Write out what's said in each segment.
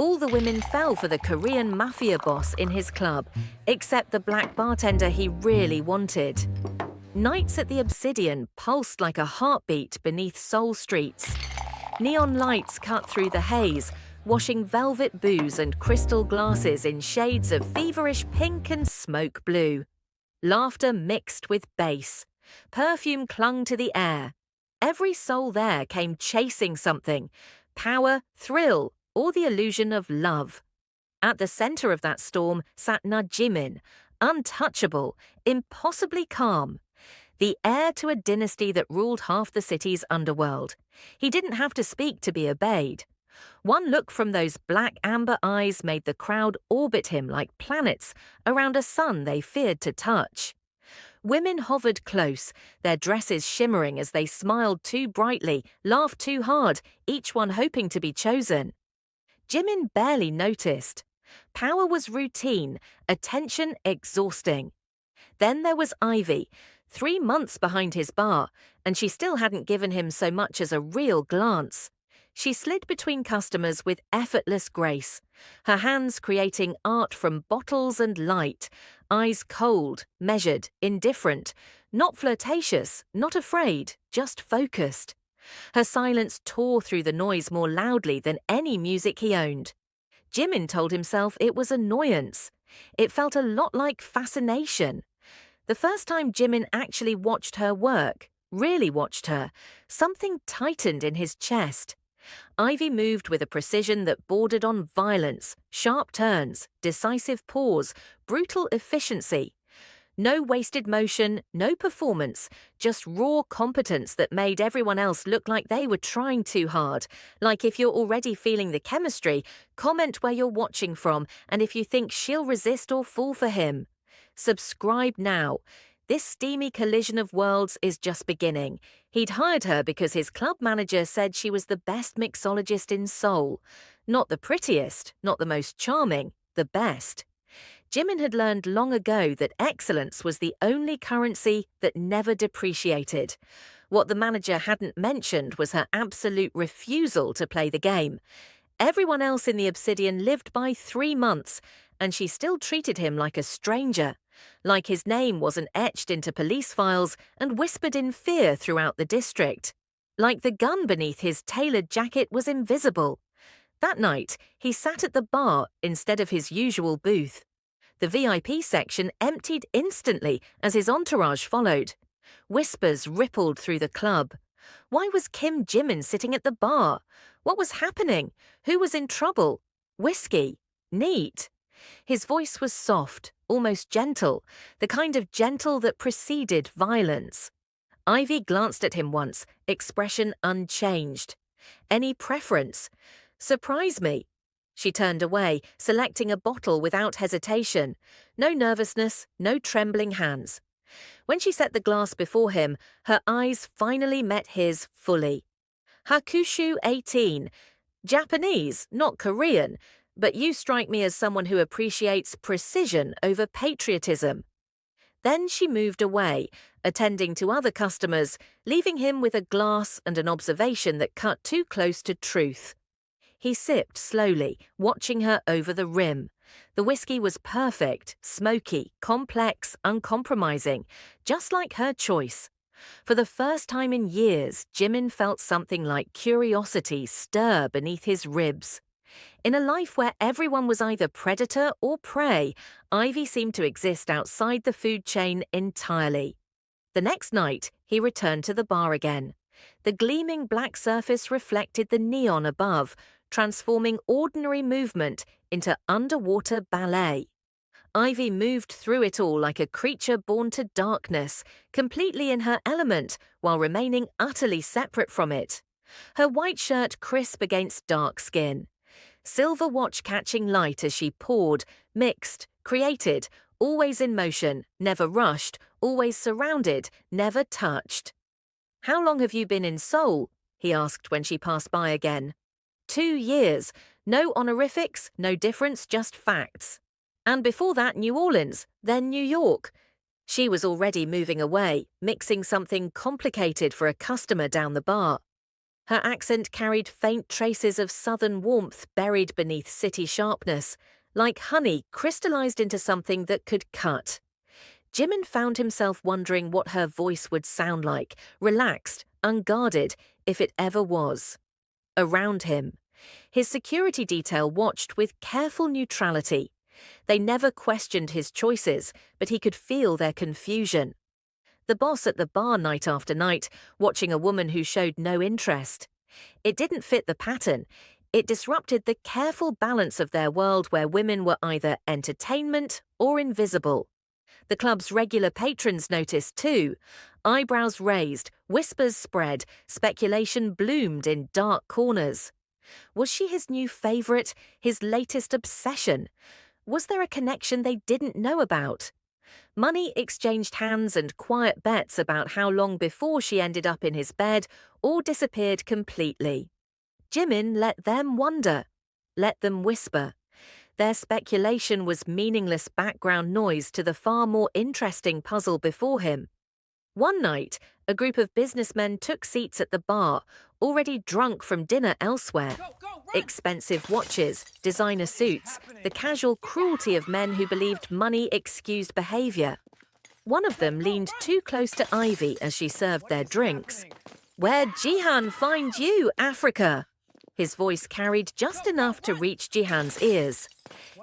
All the women fell for the Korean Mafia boss in his club, except the black bartender he really wanted. Nights at the Obsidian pulsed like a heartbeat beneath Seoul streets. Neon lights cut through the haze, washing velvet booze and crystal glasses in shades of feverish pink and smoke blue. Laughter mixed with bass. Perfume clung to the air. Every soul there came chasing something: power, thrill, or the illusion of love. At the center of that storm sat Jimin, untouchable, impossibly calm. The heir to a dynasty that ruled half the city's underworld. He didn't have to speak to be obeyed. One look from those black amber eyes made the crowd orbit him like planets around a sun they feared to touch. Women hovered close, their dresses shimmering as they smiled too brightly, laughed too hard, each one hoping to be chosen. Jimin barely noticed. Power was routine, attention exhausting. Then there was Ivy, 3 months behind his bar, and she still hadn't given him so much as a real glance. She slid between customers with effortless grace, her hands creating art from bottles and light, eyes cold, measured, indifferent, not flirtatious, not afraid, just focused. Her silence tore through the noise more loudly than any music he owned. Jimin told himself it was annoyance. It felt a lot like fascination. The first time Jimin actually watched her work, really watched her, something tightened in his chest. Ivy moved with a precision that bordered on violence, sharp turns, decisive pause, brutal efficiency. No wasted motion, no performance, just raw competence that made everyone else look like they were trying too hard. Like if you're already feeling the chemistry, comment where you're watching from and if you think she'll resist or fall for him. Subscribe now. This steamy collision of worlds is just beginning. He'd hired her because his club manager said she was the best mixologist in Seoul. Not the prettiest, not the most charming, the best. Jimin had learned long ago that excellence was the only currency that never depreciated. What the manager hadn't mentioned was her absolute refusal to play the game. Everyone else in the Obsidian lived by 3 months, and she still treated him like a stranger, like his name wasn't etched into police files and whispered in fear throughout the district, like the gun beneath his tailored jacket was invisible. That night, he sat at the bar instead of his usual booth. The VIP section emptied instantly as his entourage followed. Whispers rippled through the club. Why was Kim Jimin sitting at the bar? What was happening? Who was in trouble? Whiskey. Neat. His voice was soft, almost gentle, the kind of gentle that preceded violence. Ivy glanced at him once, expression unchanged. Any preference? Surprise me. She turned away, selecting a bottle without hesitation. No nervousness, no trembling hands. When she set the glass before him, her eyes finally met his fully. Hakushu 18. Japanese, not Korean, but you strike me as someone who appreciates precision over patriotism. Then she moved away, attending to other customers, leaving him with a glass and an observation that cut too close to truth. He sipped slowly, watching her over the rim. The whiskey was perfect, smoky, complex, uncompromising, just like her choice. For the first time in years, Jimin felt something like curiosity stir beneath his ribs. In a life where everyone was either predator or prey, Ivy seemed to exist outside the food chain entirely. The next night, he returned to the bar again. The gleaming black surface reflected the neon above, transforming ordinary movement into underwater ballet. Ivy moved through it all like a creature born to darkness, completely in her element while remaining utterly separate from it. Her white shirt crisp against dark skin. Silver watch catching light as she poured, mixed, created, always in motion, never rushed, always surrounded, never touched. "How long have you been in Seoul?" he asked when she passed by again. 2 years. No honorifics, no difference, just facts. And before that, New Orleans, then New York. She was already moving away, mixing something complicated for a customer down the bar. Her accent carried faint traces of southern warmth buried beneath city sharpness, like honey crystallized into something that could cut. Jimin found himself wondering what her voice would sound like, relaxed, unguarded, if it ever was. Around him, his security detail watched with careful neutrality. They never questioned his choices, but he could feel their confusion. The boss at the bar night after night, watching a woman who showed no interest. It didn't fit the pattern. It disrupted the careful balance of their world where women were either entertainment or invisible. The club's regular patrons noticed too. Eyebrows raised, whispers spread, speculation bloomed in dark corners. Was she his new favorite, his latest obsession? Was there a connection they didn't know about? Money exchanged hands and quiet bets about how long before she ended up in his bed or disappeared completely. Jimin let them wonder, let them whisper. Their speculation was meaningless background noise to the far more interesting puzzle before him. One night, a group of businessmen took seats at the bar, already drunk from dinner elsewhere. Expensive watches, designer suits, the casual cruelty of men who believed money excused behavior. One of them leaned too close to Ivy as she served their drinks. "Where'd Jihan find you, Africa?" His voice carried just enough to reach Jihan's ears.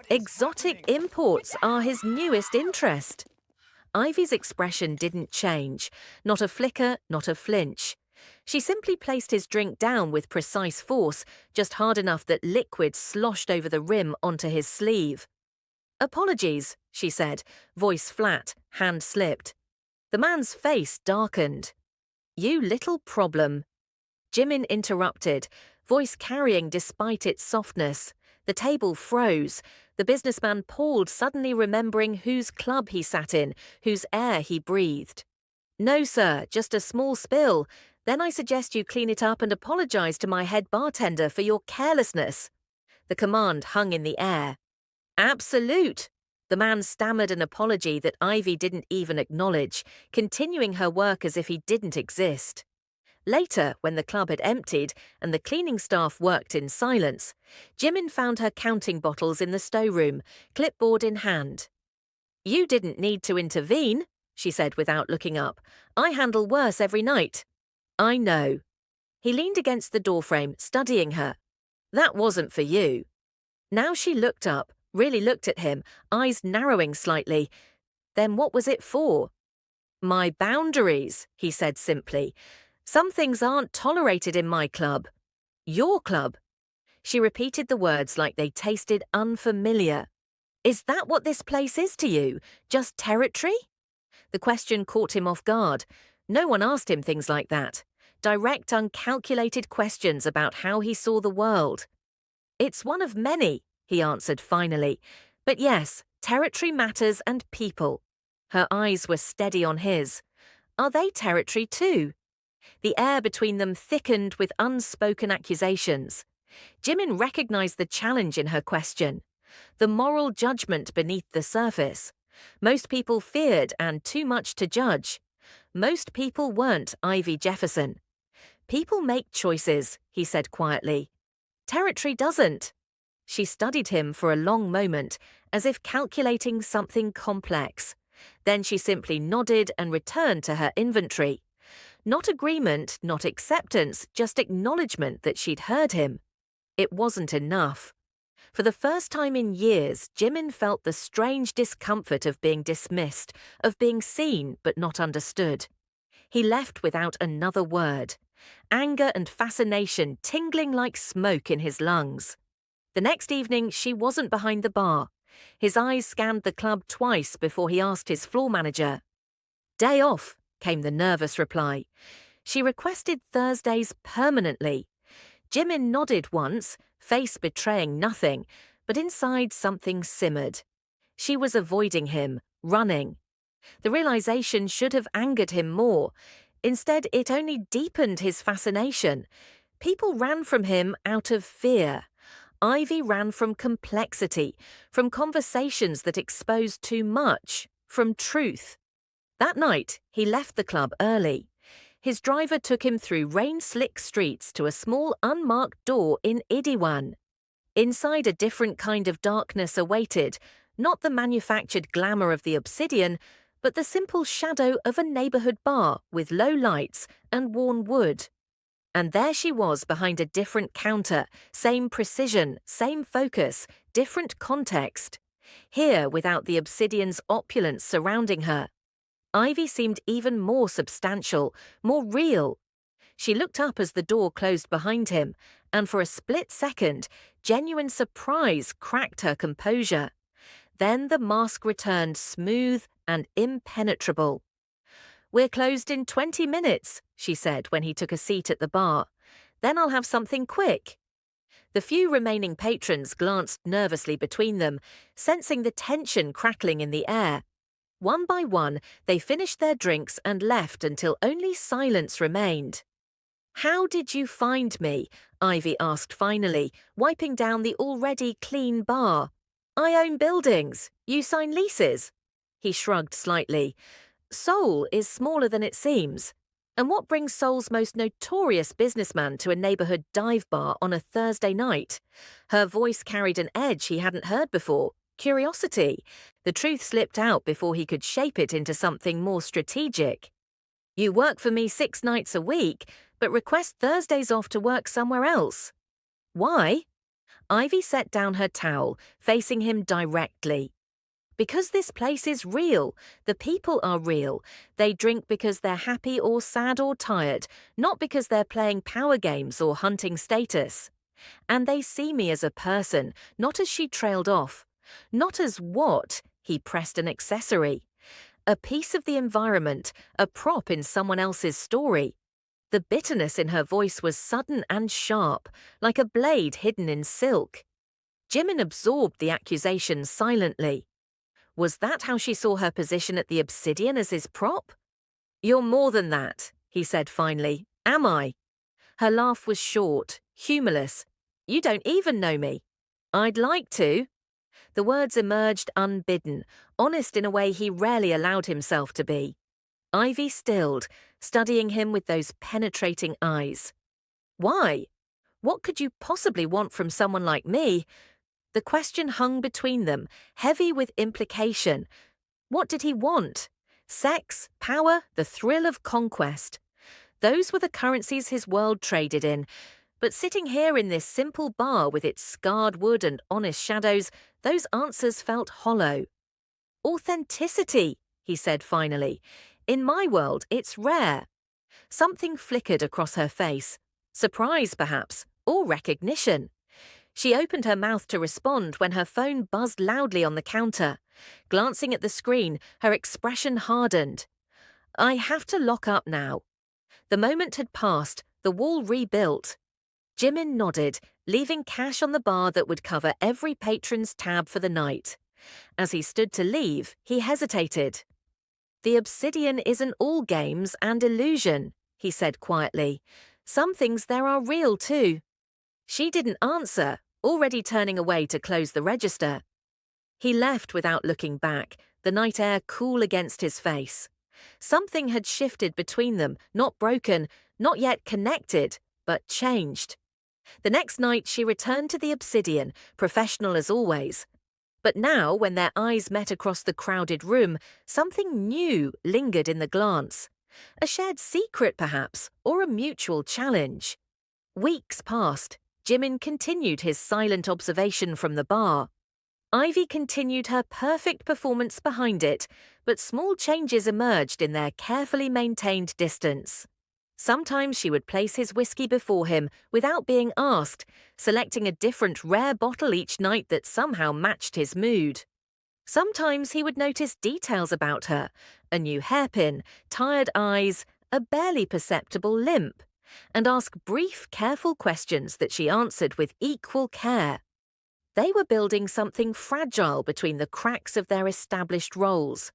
Exotic imports are his newest interest. Ivy's expression didn't change, not a flicker, not a flinch. She simply placed his drink down with precise force, just hard enough that liquid sloshed over the rim onto his sleeve. "Apologies," she said, voice flat, hand slipped. The man's face darkened. "You little problem." Jimin interrupted, voice carrying despite its softness. The table froze. The businessman paused, suddenly remembering whose club he sat in, whose air he breathed. "No, sir, just a small spill. Then I suggest you clean it up and apologize to my head bartender for your carelessness." The command hung in the air. "Absolute." The man stammered an apology that Ivy didn't even acknowledge, continuing her work as if he didn't exist. Later, when the club had emptied and the cleaning staff worked in silence, Jimin found her counting bottles in the storeroom, clipboard in hand. "You didn't need to intervene," she said without looking up. "I handle worse every night." "I know." He leaned against the doorframe, studying her. "That wasn't for you." Now she looked up, really looked at him, eyes narrowing slightly. "Then what was it for?" "My boundaries," he said simply. "Some things aren't tolerated in my club." "Your club?" She repeated the words like they tasted unfamiliar. "Is that what this place is to you? Just territory?" The question caught him off guard. No one asked him things like that. Direct, uncalculated questions about how he saw the world. "It's one of many," he answered finally. "But yes, territory matters and people." Her eyes were steady on his. "Are they territory too?" The air between them thickened with unspoken accusations. Jimin recognized the challenge in her question, the moral judgment beneath the surface. Most people feared and too much to judge. Most people weren't Ivy Jefferson. "People make choices," he said quietly. "Territory doesn't." She studied him for a long moment, as if calculating something complex. Then she simply nodded and returned to her inventory. Not agreement, not acceptance, just acknowledgement that she'd heard him. It wasn't enough. For the first time in years, Jimin felt the strange discomfort of being dismissed, of being seen but not understood. He left without another word, anger and fascination tingling like smoke in his lungs. The next evening, she wasn't behind the bar. His eyes scanned the club twice before he asked his floor manager. "Day off," came the nervous reply. She requested Thursdays permanently. Jimin nodded once, face betraying nothing, but inside something simmered. She was avoiding him, running. The realization should have angered him more. Instead, it only deepened his fascination. People ran from him out of fear. Ivy ran from complexity, from conversations that exposed too much, from truth. That night, he left the club early. His driver took him through rain-slick streets to a small unmarked door in Idiwan. Inside, a different kind of darkness awaited, not the manufactured glamour of the Obsidian, but the simple shadow of a neighborhood bar with low lights and worn wood. And there she was behind a different counter, same precision, same focus, different context. Here, without the Obsidian's opulence surrounding her. Ivy seemed even more substantial, more real. She looked up as the door closed behind him, and for a split second, genuine surprise cracked her composure. Then the mask returned smooth and impenetrable. "We're closed in 20 minutes, she said when he took a seat at the bar. "Then I'll have something quick." The few remaining patrons glanced nervously between them, sensing the tension crackling in the air. One by one, they finished their drinks and left until only silence remained. "How did you find me?" Ivy asked finally, wiping down the already clean bar. "I own buildings. You sign leases." He shrugged slightly. "Seoul is smaller than it seems. And what brings Seoul's most notorious businessman to a neighborhood dive bar on a Thursday night?" Her voice carried an edge he hadn't heard before. Curiosity. The truth slipped out before he could shape it into something more strategic. "You work for me 6 nights a week, but request Thursdays off to work somewhere else." "Why?" Ivy set down her towel, facing him directly. "Because this place is real. The people are real. They drink because they're happy or sad or tired, not because they're playing power games or hunting status. And they see me as a person, not as." She trailed off. "Not as what?" He pressed an accessory. "A piece of the environment, a prop in someone else's story." The bitterness in her voice was sudden and sharp, like a blade hidden in silk. Jimin absorbed the accusation silently. Was that how she saw her position at the Obsidian, as his prop? "You're more than that," he said finally. "Am I?" Her laugh was short, humorless. "You don't even know me." "I'd like to." The words emerged unbidden, honest in a way he rarely allowed himself to be. Ivy stilled, studying him with those penetrating eyes. "Why? What could you possibly want from someone like me?" The question hung between them, heavy with implication. What did he want? Sex, power, the thrill of conquest. Those were the currencies his world traded in. But sitting here in this simple bar with its scarred wood and honest shadows, those answers felt hollow. "Authenticity," he said finally. "In my world, it's rare." Something flickered across her face. Surprise, perhaps, or recognition. She opened her mouth to respond when her phone buzzed loudly on the counter. Glancing at the screen, her expression hardened. "I have to lock up now." The moment had passed, the wall rebuilt. Jimin nodded, leaving cash on the bar that would cover every patron's tab for the night. As he stood to leave, he hesitated. "The Obsidian isn't all games and illusion," he said quietly. "Some things there are real too." She didn't answer, already turning away to close the register. He left without looking back, the night air cool against his face. Something had shifted between them, not broken, not yet connected, but changed. The next night she returned to the Obsidian, professional as always. But now, when their eyes met across the crowded room, something new lingered in the glance. A shared secret, perhaps, or a mutual challenge. Weeks passed. Jimin continued his silent observation from the bar. Ivy continued her perfect performance behind it, but small changes emerged in their carefully maintained distance. Sometimes she would place his whiskey before him without being asked, selecting a different rare bottle each night that somehow matched his mood. Sometimes he would notice details about her, a new hairpin, tired eyes, a barely perceptible limp, and ask brief, careful questions that she answered with equal care. They were building something fragile between the cracks of their established roles.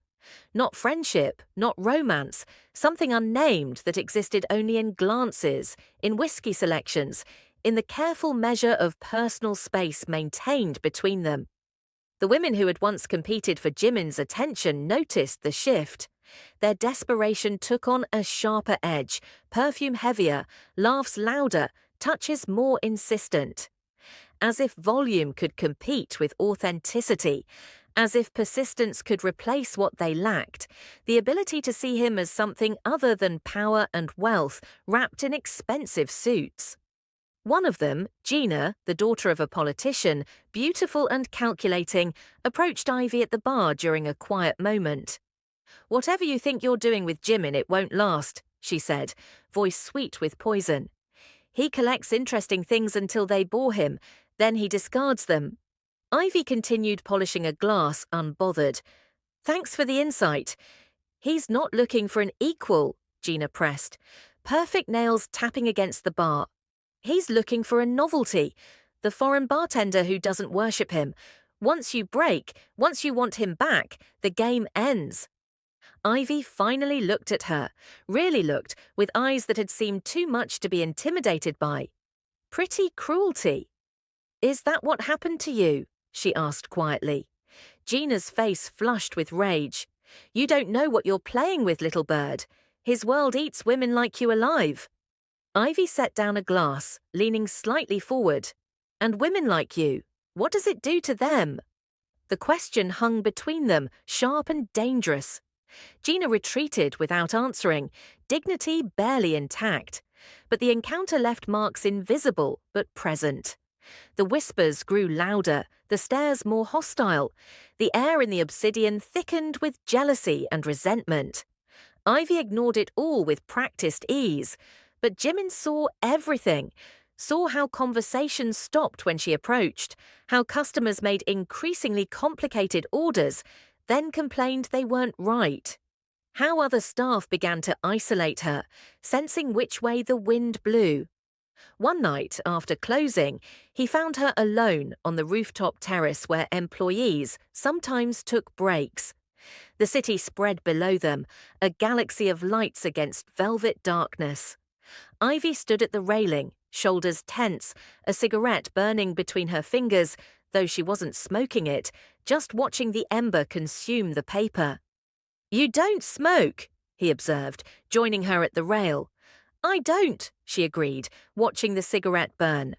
Not friendship, not romance, something unnamed that existed only in glances, in whiskey selections, in the careful measure of personal space maintained between them. The women who had once competed for Jimin's attention noticed the shift. Their desperation took on a sharper edge, perfume heavier, laughs louder, touches more insistent. As if volume could compete with authenticity, as if persistence could replace what they lacked, the ability to see him as something other than power and wealth wrapped in expensive suits. One of them, Gina, the daughter of a politician, beautiful and calculating, approached Ivy at the bar during a quiet moment. "Whatever you think you're doing with Jimin, it won't last," she said, voice sweet with poison. "He collects interesting things until they bore him, then he discards them." Ivy continued polishing a glass, unbothered. "Thanks for the insight." "He's not looking for an equal," Gina pressed. Perfect nails tapping against the bar. "He's looking for a novelty, the foreign bartender who doesn't worship him. Once you break, once you want him back, the game ends." Ivy finally looked at her, really looked, with eyes that had seemed too much to be intimidated by. Pretty cruelty. "Is that what happened to you?" she asked quietly. Gina's face flushed with rage. "You don't know what you're playing with, little bird. His world eats women like you alive." Ivy set down a glass, leaning slightly forward. "And women like you, what does it do to them?" The question hung between them, sharp and dangerous. Gina retreated without answering, dignity barely intact. But the encounter left marks invisible but present. The whispers grew louder, the stares more hostile. The air in the obsidian thickened with jealousy and resentment. Ivy ignored it all with practiced ease. But Jimin saw everything, saw how conversations stopped when she approached, how customers made increasingly complicated orders, then complained they weren't right. How other staff began to isolate her, sensing which way the wind blew. One night, after closing, he found her alone on the rooftop terrace where employees sometimes took breaks. The city spread below them, a galaxy of lights against velvet darkness. Ivy stood at the railing, shoulders tense, a cigarette burning between her fingers, though she wasn't smoking it, just watching the ember consume the paper. "You don't smoke," he observed, joining her at the rail. "I don't," she agreed, watching the cigarette burn.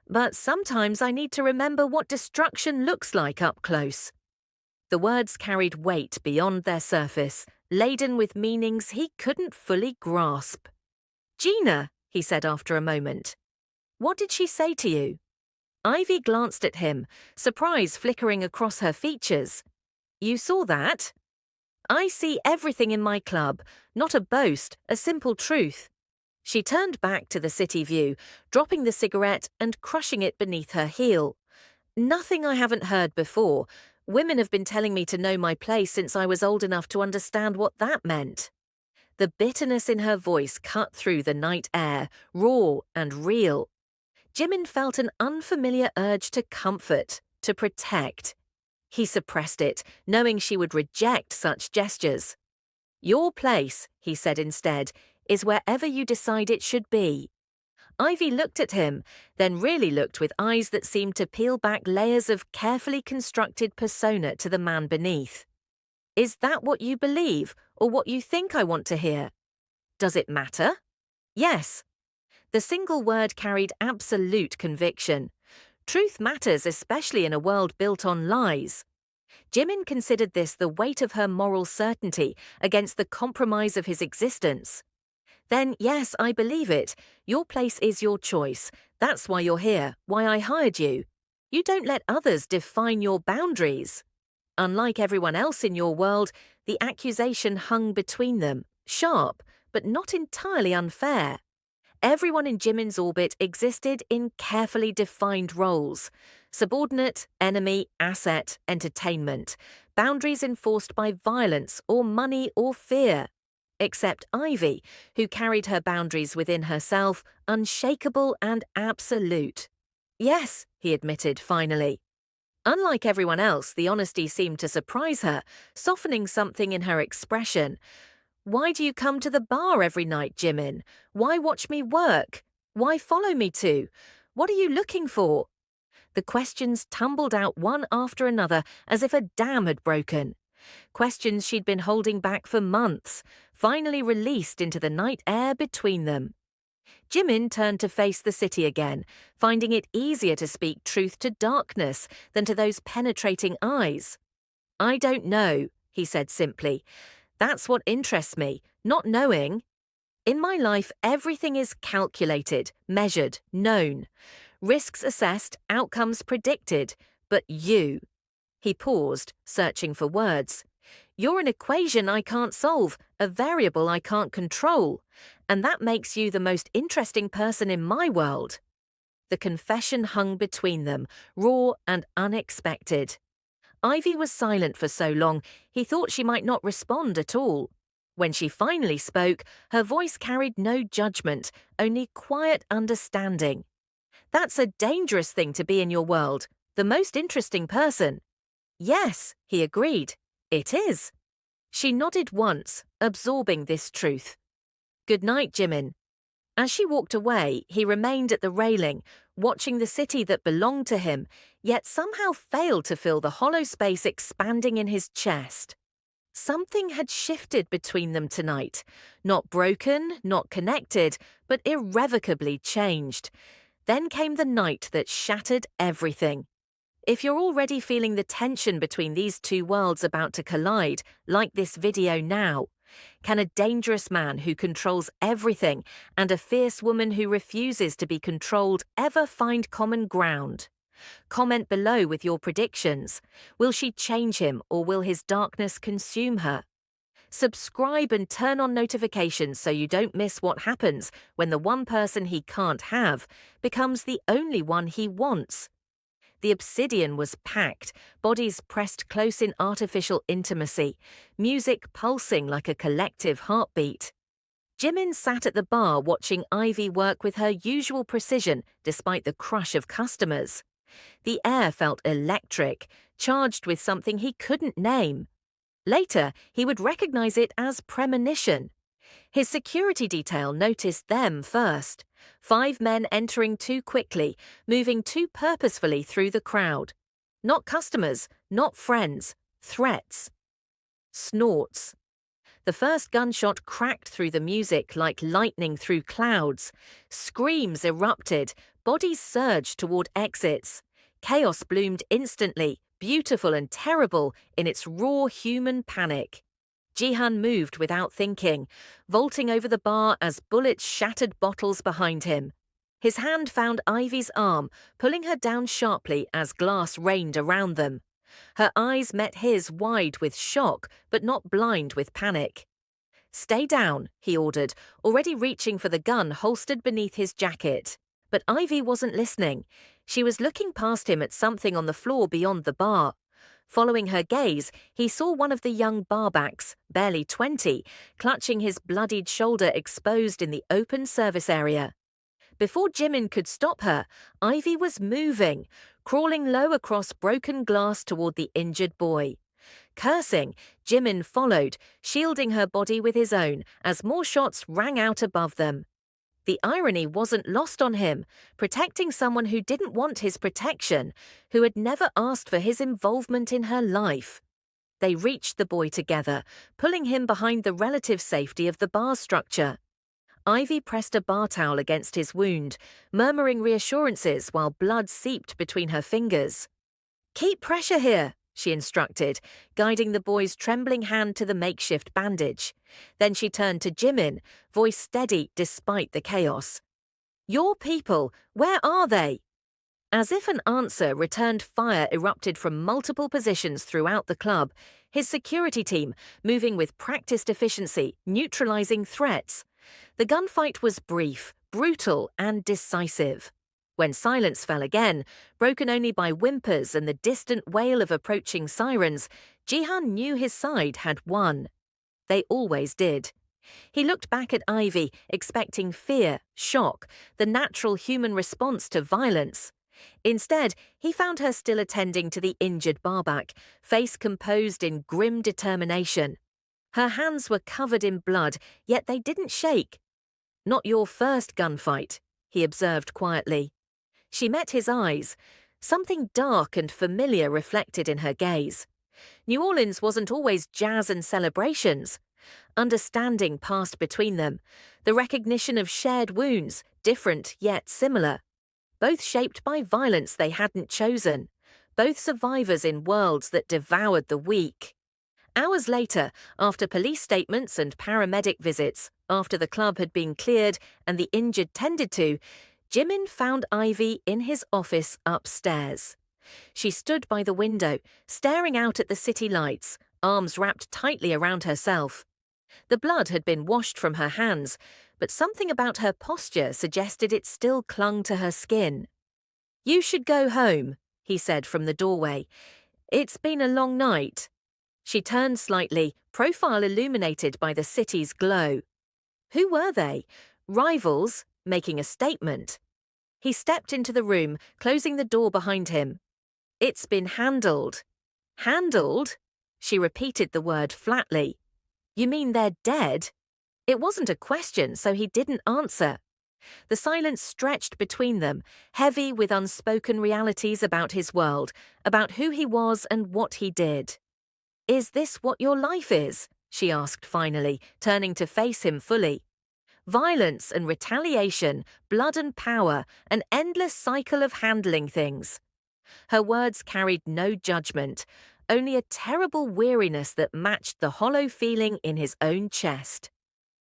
"But sometimes I need to remember what destruction looks like up close." The words carried weight beyond their surface, laden with meanings he couldn't fully grasp. "Gina," he said after a moment, "what did she say to you?" Ivy glanced at him, surprise flickering across her features. "You saw that?" "I see everything in my club, not a boast, a simple truth." She turned back to the city view, dropping the cigarette and crushing it beneath her heel. "Nothing I haven't heard before. Women have been telling me to know my place since I was old enough to understand what that meant." The bitterness in her voice cut through the night air, raw and real. Jimin felt an unfamiliar urge to comfort, to protect. He suppressed it, knowing she would reject such gestures. "Your place," he said instead, "is wherever you decide it should be." Ivy looked at him, then really looked with eyes that seemed to peel back layers of carefully constructed persona to the man beneath. "Is that what you believe, or what you think I want to hear?" "Does it matter?" "Yes." The single word carried absolute conviction. Truth matters, especially in a world built on lies. Jimin considered this the weight of her moral certainty against the compromise of his existence. "Then, yes, I believe it. Your place is your choice. That's why you're here, why I hired you. You don't let others define your boundaries." Unlike everyone else in your world, the accusation hung between them, sharp, but not entirely unfair. Everyone in Jimin's orbit existed in carefully defined roles: subordinate, enemy, asset, entertainment, boundaries enforced by violence or money or fear. Except Ivy, who carried her boundaries within herself, unshakable and absolute. "Yes," he admitted finally. Unlike everyone else, the honesty seemed to surprise her, softening something in her expression. "Why do you come to the bar every night, Jimin? Why watch me work? Why follow me to? What are you looking for?" The questions tumbled out one after another as if a dam had broken. Questions she'd been holding back for months, finally released into the night air between them. Jimin turned to face the city again, finding it easier to speak truth to darkness than to those penetrating eyes. "I don't know," he said simply. "That's what interests me, not knowing. In my life, everything is calculated, measured, known. Risks assessed, outcomes predicted. But you—" He paused, searching for words. "You're an equation I can't solve, a variable I can't control. And that makes you the most interesting person in my world." The confession hung between them, raw and unexpected. Ivy was silent for so long, he thought she might not respond at all. When she finally spoke, her voice carried no judgment, only quiet understanding. "That's a dangerous thing to be in your world, the most interesting person." "Yes," he agreed. "It is." She nodded once, absorbing this truth. "Good night, Jimin." As she walked away, he remained at the railing, watching the city that belonged to him, yet somehow failed to fill the hollow space expanding in his chest. Something had shifted between them tonight. Not broken, not connected, but irrevocably changed. Then came the night that shattered everything. If you're already feeling the tension between these two worlds about to collide, like this video now, can a dangerous man who controls everything and a fierce woman who refuses to be controlled ever find common ground? Comment below with your predictions. Will she change him, or will his darkness consume her? Subscribe and turn on notifications so you don't miss what happens when the one person he can't have becomes the only one he wants. The obsidian was packed, bodies pressed close in artificial intimacy, music pulsing like a collective heartbeat. Jimin sat at the bar watching Ivy work with her usual precision despite the crush of customers. The air felt electric, charged with something he couldn't name. Later, he would recognize it as premonition. His security detail noticed them first. 5 men entering too quickly, moving too purposefully through the crowd. Not customers, not friends, threats. Snorts. The first gunshot cracked through the music like lightning through clouds. Screams erupted, bodies surged toward exits. Chaos bloomed instantly, beautiful and terrible in its raw human panic. Jihan moved without thinking, vaulting over the bar as bullets shattered bottles behind him. His hand found Ivy's arm, pulling her down sharply as glass rained around them. Her eyes met his wide with shock, but not blind with panic. "Stay down," he ordered, already reaching for the gun holstered beneath his jacket. But Ivy wasn't listening. She was looking past him at something on the floor beyond the bar. Following her gaze, he saw one of the young barbacks, barely 20, clutching his bloodied shoulder exposed in the open service area. Before Jimin could stop her, Ivy was moving, crawling low across broken glass toward the injured boy. Cursing, Jimin followed, shielding her body with his own as more shots rang out above them. The irony wasn't lost on him, protecting someone who didn't want his protection, who had never asked for his involvement in her life. They reached the boy together, pulling him behind the relative safety of the bar structure. Ivy pressed a bar towel against his wound, murmuring reassurances while blood seeped between her fingers. "Keep pressure here," she instructed, guiding the boy's trembling hand to the makeshift bandage. Then she turned to Jimin, voice steady despite the chaos. "Your people, where are they?" As if an answer, returned fire erupted from multiple positions throughout the club, his security team moving with practiced efficiency, neutralizing threats. The gunfight was brief, brutal, and decisive. When silence fell again, broken only by whimpers and the distant wail of approaching sirens, Jihan knew his side had won. They always did. He looked back at Ivy, expecting fear, shock, the natural human response to violence. Instead, he found her still attending to the injured barback, face composed in grim determination. Her hands were covered in blood, yet they didn't shake. "Not your first gunfight," he observed quietly. She met his eyes. Something dark and familiar reflected in her gaze. New Orleans wasn't always jazz and celebrations. Understanding passed between them, the recognition of shared wounds, different yet similar. Both shaped by violence they hadn't chosen, both survivors in worlds that devoured the weak. Hours later, after police statements and paramedic visits, after the club had been cleared and the injured tended to, Jimin found Ivy in his office upstairs. She stood by the window, staring out at the city lights, arms wrapped tightly around herself. The blood had been washed from her hands, but something about her posture suggested it still clung to her skin. "You should go home," he said from the doorway. "It's been a long night." She turned slightly, profile illuminated by the city's glow. Who were they? Rivals, making a statement. He stepped into the room, closing the door behind him. "It's been handled." "Handled?" She repeated the word flatly. "You mean they're dead?" It wasn't a question, so he didn't answer. The silence stretched between them, heavy with unspoken realities about his world, about who he was and what he did. "Is this what your life is?" she asked finally, turning to face him fully. Violence and retaliation, blood and power, an endless cycle of handling things. Her words carried no judgment, only a terrible weariness that matched the hollow feeling in his own chest.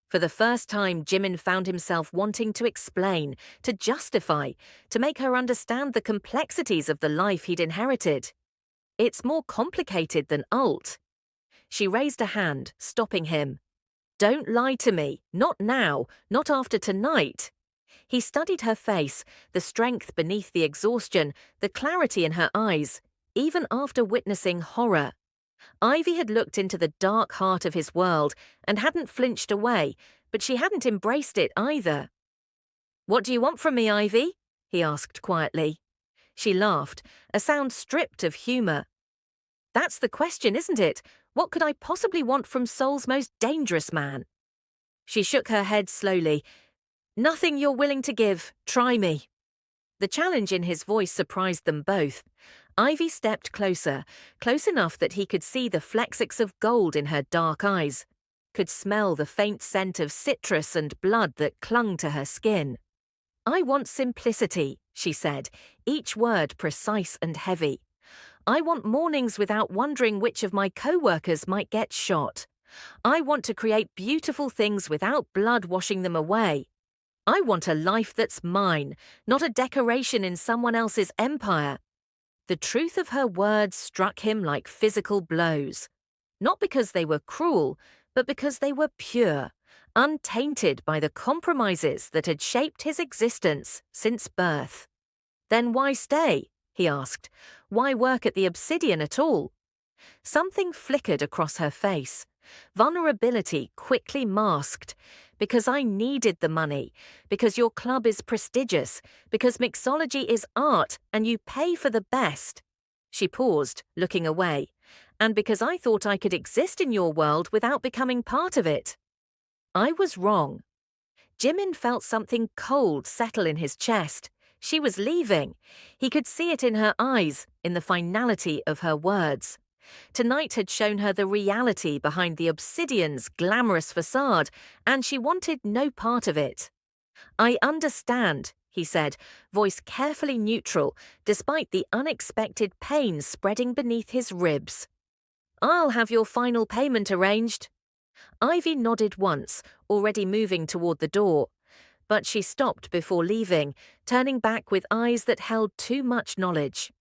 For the first time, Jimin found himself wanting to explain, to justify, to make her understand the complexities of the life he'd inherited. "It's more complicated than Ult." She raised a hand, stopping him. "Don't lie to me, not now, not after tonight." He studied her face, the strength beneath the exhaustion, the clarity in her eyes, even after witnessing horror. Ivy had looked into the dark heart of his world and hadn't flinched away, but she hadn't embraced it either. "What do you want from me, Ivy?" he asked quietly. She laughed, a sound stripped of humor. "That's the question, isn't it? What could I possibly want from Seoul's most dangerous man?" She shook her head slowly. "Nothing you're willing to give. Try me." The challenge in his voice surprised them both. Ivy stepped closer, close enough that he could see the flecks of gold in her dark eyes, could smell the faint scent of citrus and blood that clung to her skin. "I want simplicity," she said, each word precise and heavy. "I want mornings without wondering which of my co-workers might get shot. I want to create beautiful things without blood washing them away. I want a life that's mine, not a decoration in someone else's empire." The truth of her words struck him like physical blows. Not because they were cruel, but because they were pure, untainted by the compromises that had shaped his existence since birth. "Then why stay?" he asked. "Why work at the Obsidian at all?" Something flickered across her face. Vulnerability quickly masked. "Because I needed the money, because your club is prestigious, because mixology is art and you pay for the best." She paused, looking away. "And because I thought I could exist in your world without becoming part of it." I was wrong. Jimin felt something cold settle in his chest. She was leaving. He could see it in her eyes, in the finality of her words. Tonight had shown her the reality behind the Obsidian's glamorous facade, and she wanted no part of it. "I understand," he said, voice carefully neutral, despite the unexpected pain spreading beneath his ribs. "I'll have your final payment arranged." Ivy nodded once, already moving toward the door. But she stopped before leaving, turning back with eyes that held too much knowledge.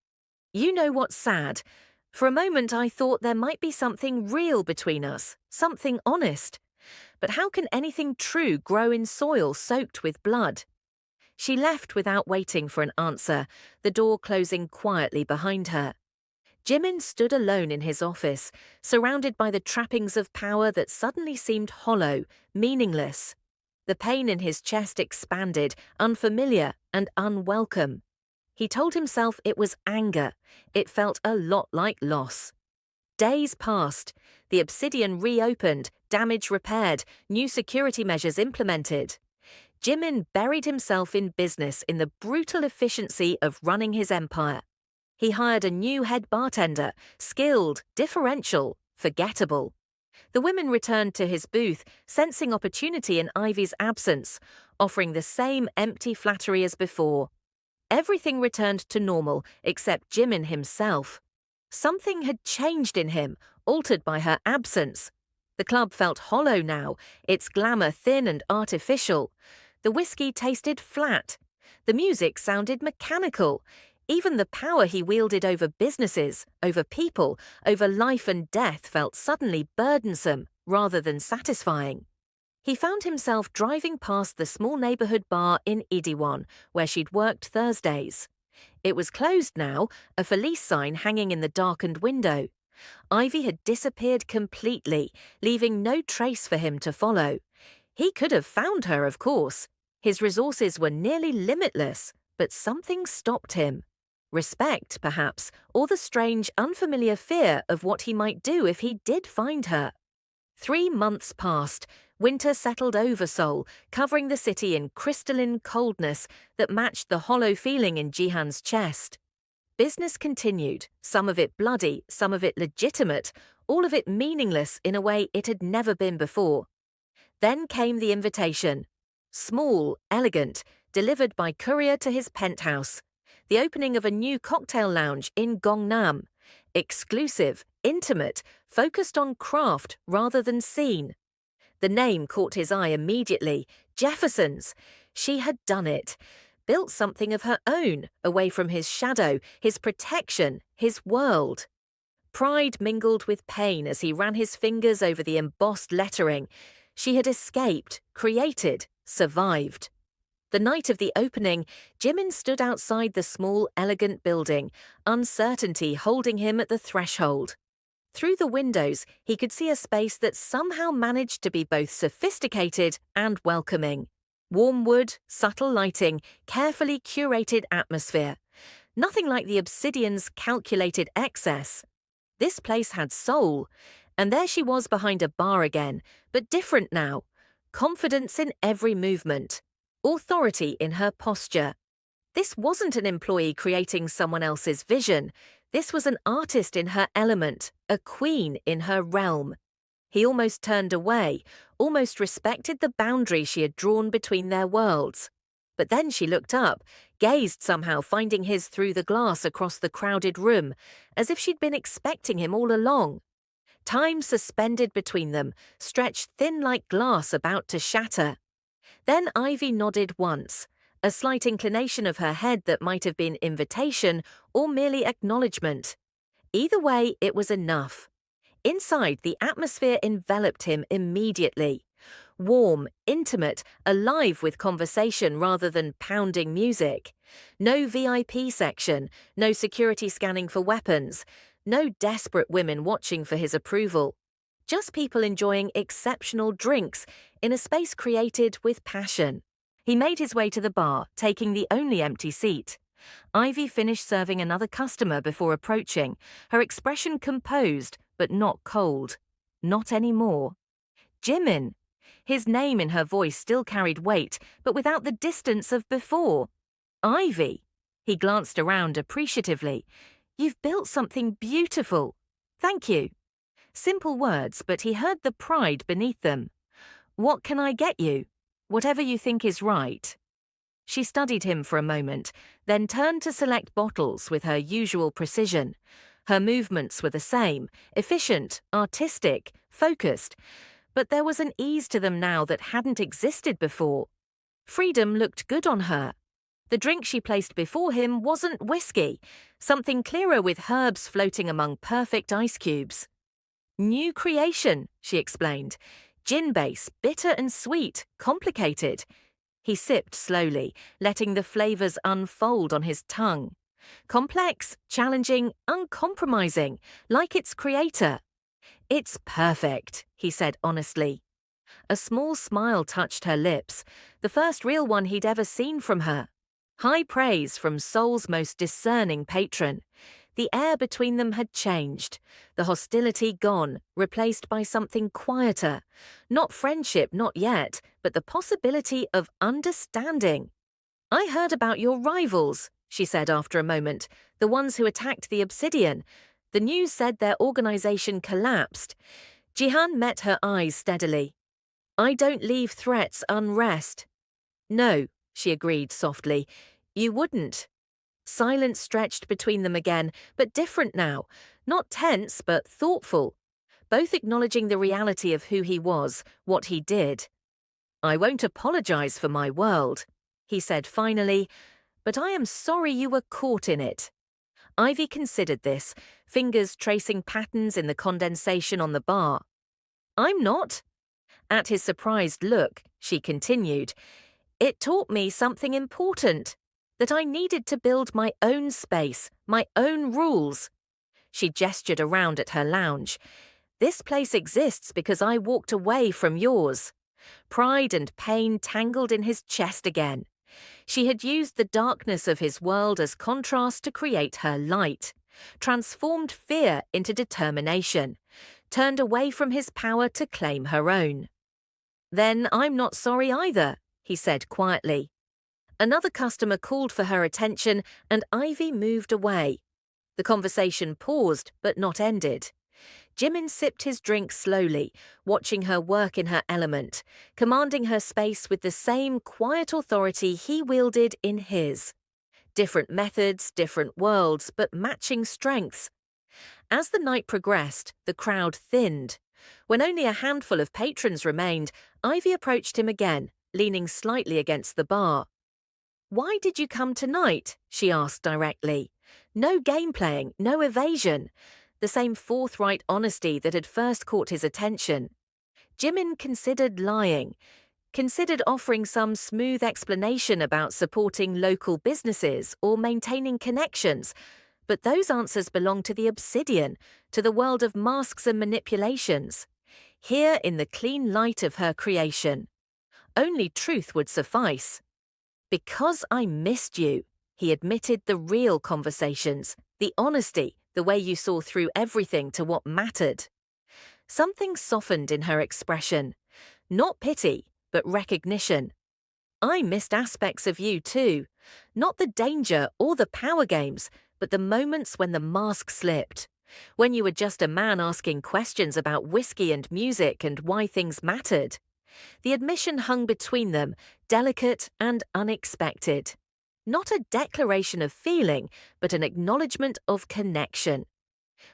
"You know what's sad? For a moment I thought there might be something real between us, something honest. But how can anything true grow in soil soaked with blood?" She left without waiting for an answer, the door closing quietly behind her. Jimin stood alone in his office, surrounded by the trappings of power that suddenly seemed hollow, meaningless. The pain in his chest expanded, unfamiliar and unwelcome. He told himself it was anger. It felt a lot like loss. Days passed. The Obsidian reopened, damage repaired, new security measures implemented. Jimin buried himself in business in the brutal efficiency of running his empire. He hired a new head bartender, skilled, differential, forgettable. The women returned to his booth, sensing opportunity in Ivy's absence, offering the same empty flattery as before. Everything returned to normal except Jimin himself. Something had changed in him, altered by her absence. The club felt hollow now, its glamour thin and artificial. The whiskey tasted flat. The music sounded mechanical. Even the power he wielded over businesses, over people, over life and death felt suddenly burdensome rather than satisfying. He found himself driving past the small neighborhood bar in Itaewon, where she'd worked Thursdays. It was closed now, a police sign hanging in the darkened window. Ivy had disappeared completely, leaving no trace for him to follow. He could have found her, of course. His resources were nearly limitless, but something stopped him. Respect, perhaps, or the strange, unfamiliar fear of what he might do if he did find her. 3 months passed. Winter settled over Seoul, covering the city in crystalline coldness that matched the hollow feeling in Jihan's chest. Business continued, some of it bloody, some of it legitimate, all of it meaningless in a way it had never been before. Then came the invitation. Small, elegant, delivered by courier to his penthouse. The opening of a new cocktail lounge in Gangnam. Exclusive, intimate, focused on craft rather than scene. The name caught his eye immediately. Jefferson's. She had done it. Built something of her own, away from his shadow, his protection, his world. Pride mingled with pain as he ran his fingers over the embossed lettering. She had escaped, created, survived. The night of the opening, Jimin stood outside the small, elegant building, uncertainty holding him at the threshold. Through the windows, he could see a space that somehow managed to be both sophisticated and welcoming. Warm wood, subtle lighting, carefully curated atmosphere. Nothing like the Obsidian's calculated excess. This place had soul, and there she was behind a bar again, but different now. Confidence in every movement. Authority in her posture. This wasn't an employee creating someone else's vision. This was an artist in her element, a queen in her realm. He almost turned away, almost respected the boundary she had drawn between their worlds. But then she looked up, gazed somehow, finding his through the glass across the crowded room, as if she'd been expecting him all along. Time suspended between them, stretched thin like glass about to shatter. Then Ivy nodded once, a slight inclination of her head that might have been invitation or merely acknowledgement. Either way, it was enough. Inside, the atmosphere enveloped him immediately. Warm, intimate, alive with conversation rather than pounding music. No VIP section, no security scanning for weapons, no desperate women watching for his approval. Just people enjoying exceptional drinks in a space created with passion. He made his way to the bar, taking the only empty seat. Ivy finished serving another customer before approaching, her expression composed but not cold. Not anymore. Jimin. His name in her voice still carried weight, but without the distance of before. Ivy. He glanced around appreciatively. You've built something beautiful. Thank you. Simple words, but he heard the pride beneath them. What can I get you? Whatever you think is right. She studied him for a moment, then turned to select bottles with her usual precision. Her movements were the same, efficient, artistic, focused, but there was an ease to them now that hadn't existed before. Freedom looked good on her. The drink she placed before him wasn't whiskey, something clearer with herbs floating among perfect ice cubes. New creation, she explained. Gin base, bitter and sweet, complicated. He sipped slowly, letting the flavors unfold on his tongue. Complex, challenging, uncompromising, like its creator. It's perfect, he said honestly. A small smile touched her lips, the first real one he'd ever seen from her. High praise from Seoul's most discerning patron. The air between them had changed, the hostility gone, replaced by something quieter. Not friendship, not yet, but the possibility of understanding. I heard about your rivals, she said after a moment. The ones who attacked the Obsidian. The news said their organization collapsed. Jihan met her eyes steadily. I don't leave threats unrest. No, she agreed softly. You wouldn't. Silence stretched between them again, but different now. Not tense, but thoughtful. Both acknowledging the reality of who he was, what he did. I won't apologize for my world, he said finally, but I am sorry you were caught in it. Ivy considered this, fingers tracing patterns in the condensation on the bar. I'm not. At his surprised look, she continued, it taught me something important, that I needed to build my own space, my own rules. She gestured around at her lounge. This place exists because I walked away from yours. Pride and pain tangled in his chest again. She had used the darkness of his world as contrast to create her light, transformed fear into determination, turned away from his power to claim her own. Then I'm not sorry either, he said quietly. Another customer called for her attention and Ivy moved away. The conversation paused but not ended. Jimin sipped his drink slowly, watching her work in her element, commanding her space with the same quiet authority he wielded in his. Different methods, different worlds, but matching strengths. As the night progressed, the crowd thinned. When only a handful of patrons remained, Ivy approached him again, leaning slightly against the bar. Why did you come tonight? She asked directly. No game playing, no evasion. The same forthright honesty that had first caught his attention. Jimin considered lying, considered offering some smooth explanation about supporting local businesses or maintaining connections, but those answers belonged to the Obsidian, to the world of masks and manipulations. Here in the clean light of her creation. Only truth would suffice. Because I missed you, he admitted the real conversations, the honesty, the way you saw through everything to what mattered. Something softened in her expression. Not pity, but recognition. I missed aspects of you too. Not the danger or the power games, but the moments when the mask slipped. When you were just a man asking questions about whiskey and music and why things mattered. The admission hung between them, delicate and unexpected. Not a declaration of feeling, but an acknowledgement of connection.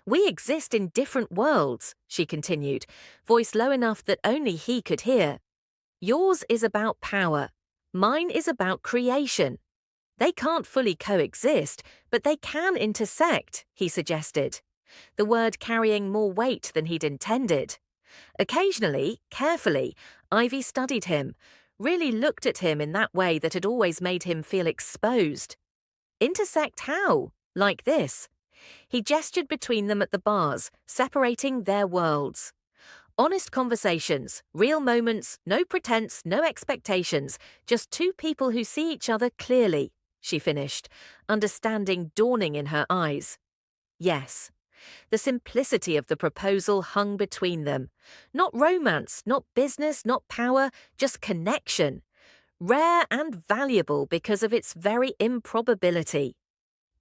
We exist in different worlds, she continued, voice low enough that only he could hear. Yours is about power. Mine is about creation. They can't fully coexist, but they can intersect, he suggested, the word carrying more weight than he'd intended. Occasionally, carefully, Ivy studied him, really looked at him in that way that had always made him feel exposed. Intersect how? Like this. He gestured between them at the bars, separating their worlds. Honest conversations, real moments, no pretense, no expectations, just two people who see each other clearly, she finished, understanding dawning in her eyes. Yes. The simplicity of the proposal hung between them. Not romance, not business, not power, just connection. Rare and valuable because of its very improbability.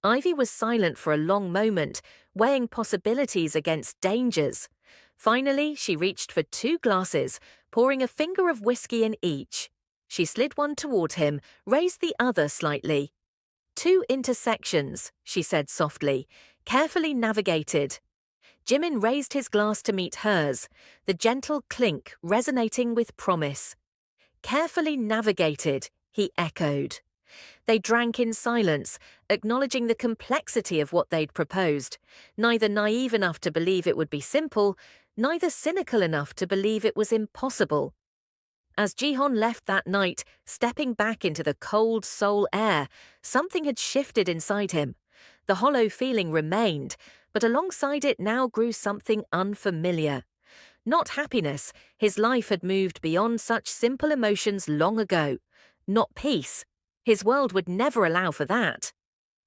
Ivy was silent for a long moment, weighing possibilities against dangers. Finally, she reached for 2 glasses, pouring a finger of whiskey in each. She slid one toward him, raised the other slightly. 2 intersections, she said softly, carefully navigated. Jimin raised his glass to meet hers, the gentle clink resonating with promise. Carefully navigated, he echoed. They drank in silence, acknowledging the complexity of what they'd proposed, neither naive enough to believe it would be simple, neither cynical enough to believe it was impossible. As Jihon left that night, stepping back into the cold soul air, something had shifted inside him. The hollow feeling remained, but alongside it now grew something unfamiliar. Not happiness, his life had moved beyond such simple emotions long ago. Not peace, his world would never allow for that.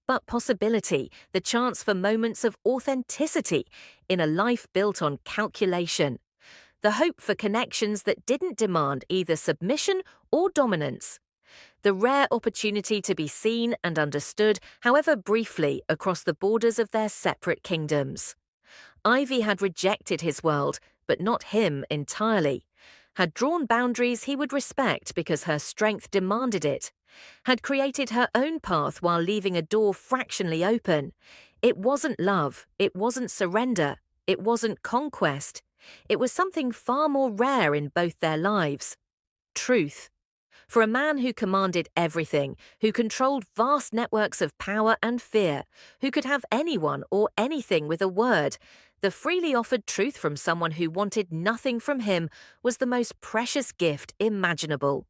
But possibility, the chance for moments of authenticity in a life built on calculation. The hope for connections that didn't demand either submission or dominance. The rare opportunity to be seen and understood, however briefly, across the borders of their separate kingdoms. Ivy had rejected his world, but not him entirely. Had drawn boundaries he would respect because her strength demanded it. Had created her own path while leaving a door fractionally open. It wasn't love, it wasn't surrender, it wasn't conquest. It was something far more rare in both their lives. Truth. For a man who commanded everything, who controlled vast networks of power and fear, who could have anyone or anything with a word, the freely offered truth from someone who wanted nothing from him was the most precious gift imaginable.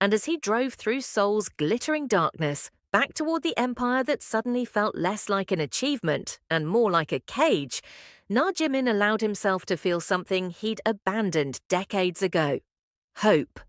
And as he drove through Seoul's glittering darkness, back toward the empire that suddenly felt less like an achievement and more like a cage, Na Jimin allowed himself to feel something he'd abandoned decades ago: hope.